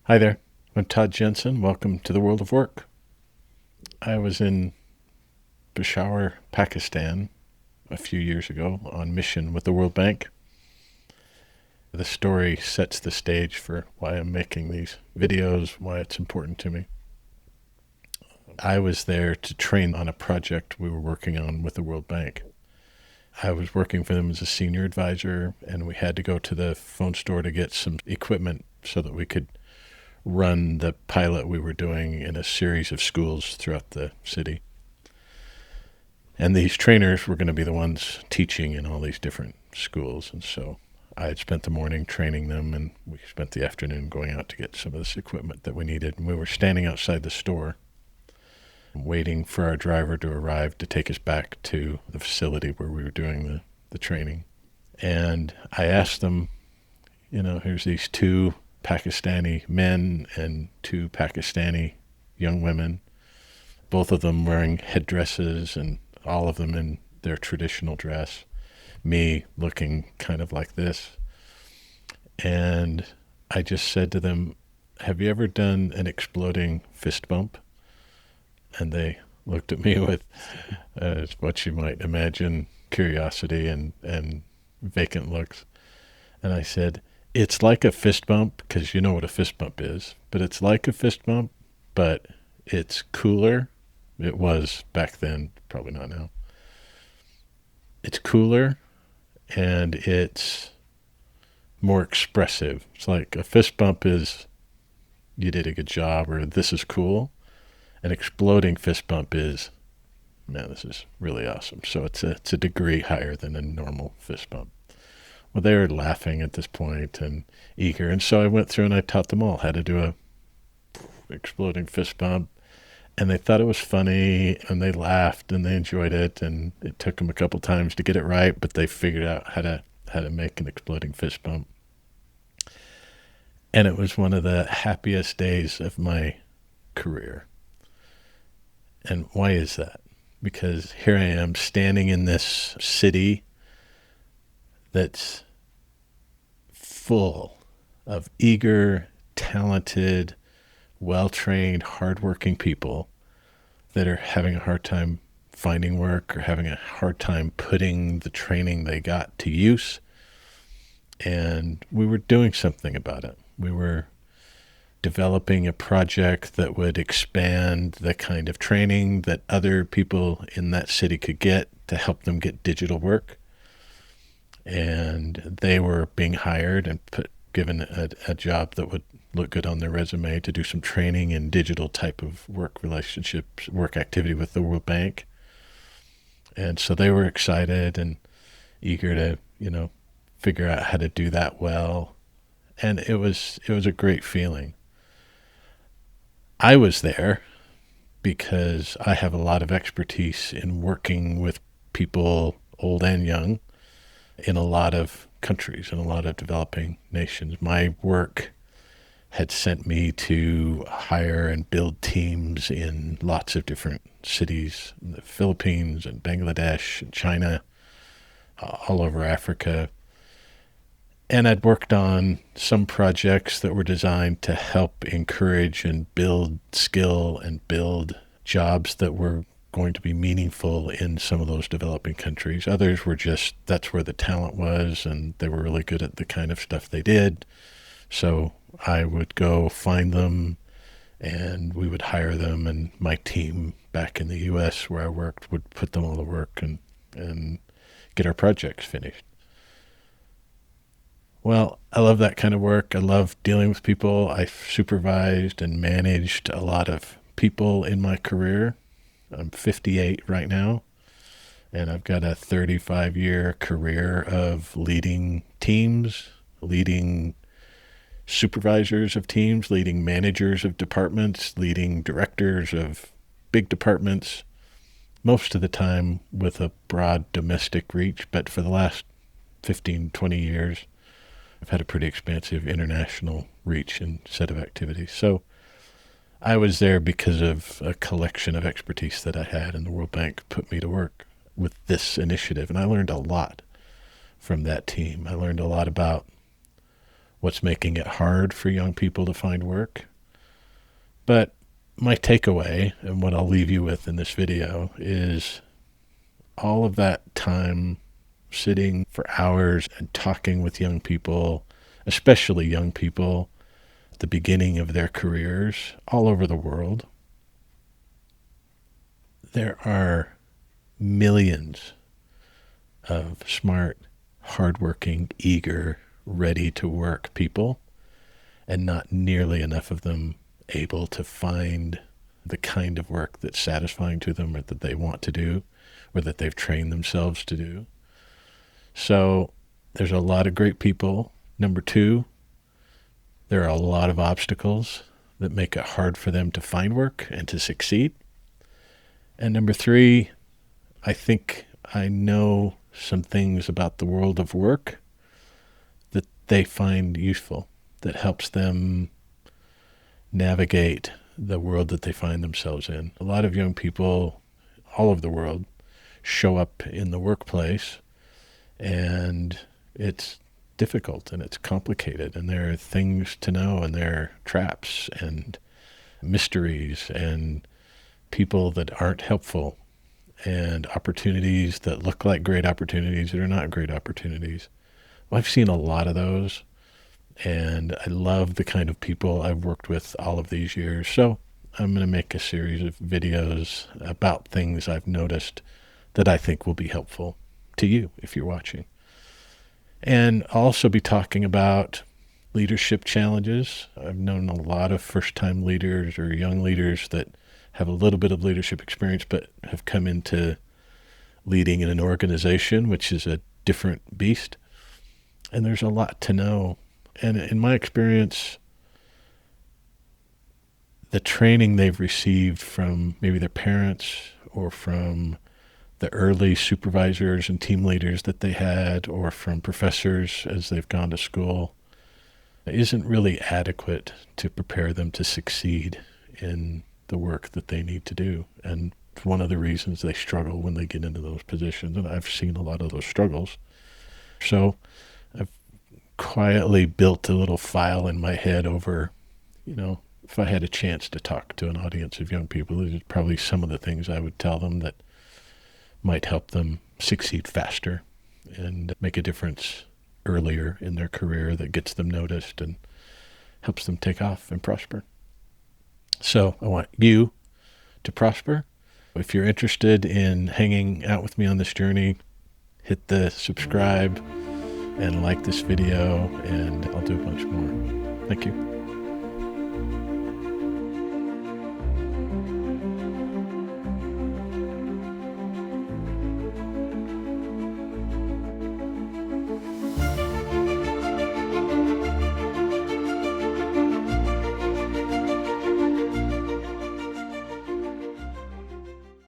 Hi there, I'm Todd Jensen. Welcome to the world of work. I was in Peshawar, Pakistan a few years ago on mission with the World Bank. The story sets the stage for why I'm making these videos, why it's important to me. I was there to train on a project we were working on with the World Bank. I was working for them as a senior advisor, and we had to go to the phone store to get some equipment so that we could run the pilot we were doing in a series of schools throughout the city. And these trainers were going to be the ones teaching in all these different schools. And so I had spent the morning training them, and we spent the afternoon going out to get some of this equipment that we needed. And we were standing outside the store waiting for our driver to arrive to take us back to the facility where we were doing the training. And I asked them, here's these two Pakistani men and two Pakistani young women, both of them wearing headdresses and all of them in their traditional dress, me looking kind of like this. And I just said to them, have you ever done an exploding fist bump? And they looked at me with what you might imagine, curiosity and vacant looks. And I said, it's like a fist bump, because you know what a fist bump is, but it's like a fist bump, but it's cooler. It was back then, probably not now. It's cooler and it's more expressive. It's like a fist bump is you did a good job, or this is cool. An exploding fist bump is, man, this is really awesome. So it's a degree higher than a normal fist bump. Well, they were laughing at this point and eager. And so I went through and I taught them all how to do a exploding fist bump. And they thought it was funny and they laughed and they enjoyed it. And it took them a couple times to get it right, but they figured out how to make an exploding fist bump. And it was one of the happiest days of my career. And why is that? Because here I am standing in this city that's full of eager, talented, well-trained, hardworking people that are having a hard time finding work or having a hard time putting the training they got to use. And we were doing something about it. We were developing a project that would expand the kind of training that other people in that city could get to help them get digital work. And they were being hired and given a job that would look good on their resume to do some training in digital type of work relationships, work activity with the World Bank. And so they were excited and eager to, figure out how to do that well. And it was a great feeling. I was there because I have a lot of expertise in working with people, old and young, in a lot of countries, in a lot of developing nations. My work had sent me to hire and build teams in lots of different cities, in the Philippines and Bangladesh and China, all over Africa. And I'd worked on some projects that were designed to help encourage and build skill and build jobs that were going to be meaningful in some of those developing countries. Others were just, that's where the talent was, and they were really good at the kind of stuff they did. So I would go find them, and we would hire them, and my team back in the U.S. where I worked would put them all to work and get our projects finished. Well, I love that kind of work. I love dealing with people. I supervised and managed a lot of people in my career. I'm 58 right now, and I've got a 35-year career of leading teams, leading supervisors of teams, leading managers of departments, leading directors of big departments, most of the time with a broad domestic reach. But for the last 15, 20 years, I've had a pretty expansive international reach and set of activities. So I was there because of a collection of expertise that I had, and the World Bank put me to work with this initiative. And I learned a lot from that team. I learned a lot about what's making it hard for young people to find work. But my takeaway, and what I'll leave you with in this video, is all of that time sitting for hours and talking with young people, especially young people at the beginning of their careers all over the world. There are millions of smart, hardworking, eager, ready to work people, and not nearly enough of them able to find the kind of work that's satisfying to them, or that they want to do, or that they've trained themselves to do. So there's a lot of great people. Number two, there are a lot of obstacles that make it hard for them to find work and to succeed. And number three, I think I know some things about the world of work that they find useful, that helps them navigate the world that they find themselves in. A lot of young people all over the world show up in the workplace, and it's difficult and it's complicated, and there are things to know, and there are traps and mysteries and people that aren't helpful, and opportunities that look like great opportunities that are not great opportunities. Well, I've seen a lot of those, and I love the kind of people I've worked with all of these years. So I'm going to make a series of videos about things I've noticed that I think will be helpful to you if you're watching. And I'll also be talking about leadership challenges. I've known a lot of first-time leaders or young leaders that have a little bit of leadership experience, but have come into leading in an organization, which is a different beast. And there's a lot to know. And in my experience, the training they've received from maybe their parents, or from the early supervisors and team leaders that they had, or from professors as they've gone to school, isn't really adequate to prepare them to succeed in the work that they need to do. And it's one of the reasons they struggle when they get into those positions. And I've seen a lot of those struggles. So I've quietly built a little file in my head over, if I had a chance to talk to an audience of young people, there's probably some of the things I would tell them that might help them succeed faster and make a difference earlier in their career, that gets them noticed and helps them take off and prosper. So I want you to prosper. If you're interested in hanging out with me on this journey, hit the subscribe and like this video, and I'll do a bunch more. Thank you.